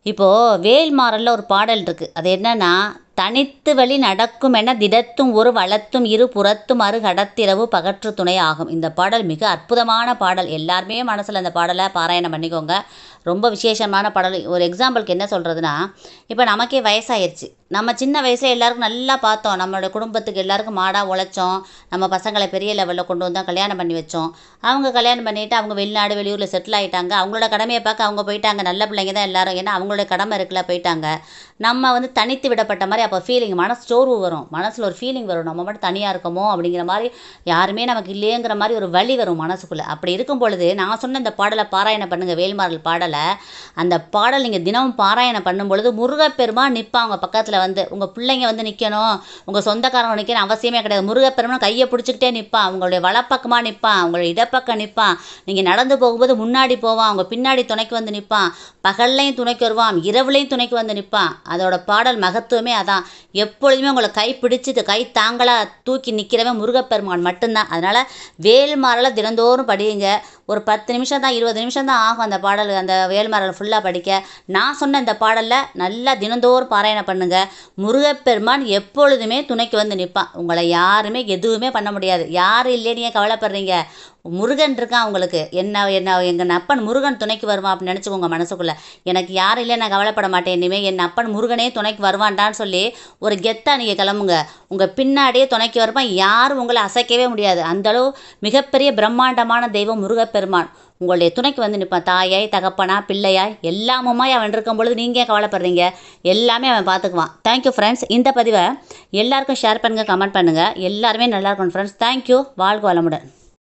இப்போது வேல்மாறலில் ஒரு பாடல் இருக்குது. அது என்னன்னா, தனித்து வழி நடக்கும் என திடத்தும் ஒரு வளத்தும் இரு புறத்தும் அரு கடத்திரவு பகற்று துணை ஆகும். இந்த பாடல் மிக அற்புதமான பாடல். எல்லாருமே மனசில் இந்த பாடலை பாராயணம் பண்ணிக்கோங்க. ரொம்ப விசேஷமான பாடல். ஒரு எக்ஸாம்பிளுக்கு என்ன சொல்கிறதுனா, இப்போ நமக்கே வயசாயிருச்சு. நம்ம சின்ன வயசில் எல்லாருக்கும் நல்லா பார்த்தோம். நம்மளோட குடும்பத்துக்கு எல்லாருக்கும் மாடாக உழைச்சோம். நம்ம பசங்களை பெரிய லெவலில் கொண்டு வந்தோம், கல்யாணம் பண்ணி வச்சோம். அவங்க கல்யாணம் பண்ணிவிட்டு அவங்க வெளிநாடு வெளியூரில் செட்டில் ஆகிட்டாங்க. அவங்களோட கடமையை பார்க்க அவங்க போயிட்டாங்க. நல்ல பிள்ளைங்க தான் எல்லாரும். ஏன்னா அவங்களோட கடமை இருக்குல்ல, போயிட்டாங்க. நம்ம தனித்து விடப்பட்ட மாதிரி அப்போ ஃபீலிங், மனசு சோர்வு வரும். மனசில் ஒரு ஃபீலிங் வரும், நம்ம மட்டும் தனியாக இருக்கமோ அப்படிங்கிற மாதிரி, யாருமே நமக்கு இல்லையேங்கிற மாதிரி ஒரு வலி வரும் மனசுக்குள்ளே. அப்படி இருக்கும் பொழுது நான் சொன்ன இந்த பாடலை பாராயணம் பண்ணுங்கள், வேல்மாறல் பாடலை. அந்த பாடல் நீங்கள் தினமும் பாராயணம் பண்ணும் பொழுது முருகப்பெருமான் நிற்பான் உங்கள் பக்கத்தில். உங்கள் பிள்ளைங்க நிற்கணும், உங்கள் சொந்தக்காரங்க நிற்கணும் அவசியமே கிடையாது. முருகப்பெருமான் கையை பிடிச்சிக்கிட்டே நிற்பான். உங்களுடைய வலப்பக்கமாக நிற்பான், உங்களுடைய இடப்பக்கம் நிற்பான். நீங்கள் நடந்து போகும்போது முன்னாடி போவான், அவங்க பின்னாடி துணைக்கு நிற்பான். பகல்லையும் துணைக்கு வருவான், இரவுலையும் துணைக்கு நிற்பான். அதோட பாடல் மகத்துவமே அதான். எப்பொழுதுமே உங்களை கை பிடிச்சிட்டு கை தாங்களாக தூக்கி நிற்கிறவன் முருகப்பெருமான் மட்டும்தான். அதனால் வேல்மாறலை தினந்தோறும் படியுங்க. ஒரு 10 நிமிஷம் தான், 20 நிமிஷம் தான் ஆகும் அந்த பாடல், அந்த வேல்மாறல் ஃபுல்லாக படிக்க. நான் சொன்ன இந்த பாடலில் நல்லா தினந்தோறும் பாராயணம் பண்ணுங்கள். முருகப்பெருமான் எப்பொழுதுமே துணைக்கு நிற்பான். உங்களை யாருமே எதுவுமே பண்ண முடியாது. யாரும் இல்லையே நீங்கள் கவலைப்படுறீங்க, முருகன் இருக்கான் உங்களுக்கு. எங்கள் அப்பன் முருகன் துணைக்கு வருவான் அப்படின்னு நினச்சிக்கோங்க மனசுக்குள்ளே. எனக்கு யாரும் இல்லை, நான் கவலைப்பட மாட்டேன். இனிமேல் என் அப்பன் முருகனே துணைக்கு வருவான்டான்னு சொல்லி ஒரு கெத்தாக நீங்கள் கிளம்புங்க. உங்கள் பின்னாடியே துணைக்கு வருவான். யாரும் உங்களை அசைக்கவே முடியாது. அந்தளவு மிகப்பெரிய பிரம்மாண்டமான தெய்வம் முருகப்பெருமான் உங்களுடைய துணைக்கு நிற்பான். தாயாய், தகப்பனா, பிள்ளையாய், எல்லாமுமாய் அவன் இருக்கும் பொழுது நீங்கள் கவலைப்படுறீங்க. எல்லாமே அவன் பார்த்துக்குவான். Thank you friends. இந்த பதிவை எல்லாருக்கும் ஷேர் பண்ணுங்கள், கமெண்ட் பண்ணுங்கள். எல்லாருமே நல்லா இருக்கணும் ஃப்ரெண்ட்ஸ். தேங்க்யூ. வாழ்க வளமுடன்.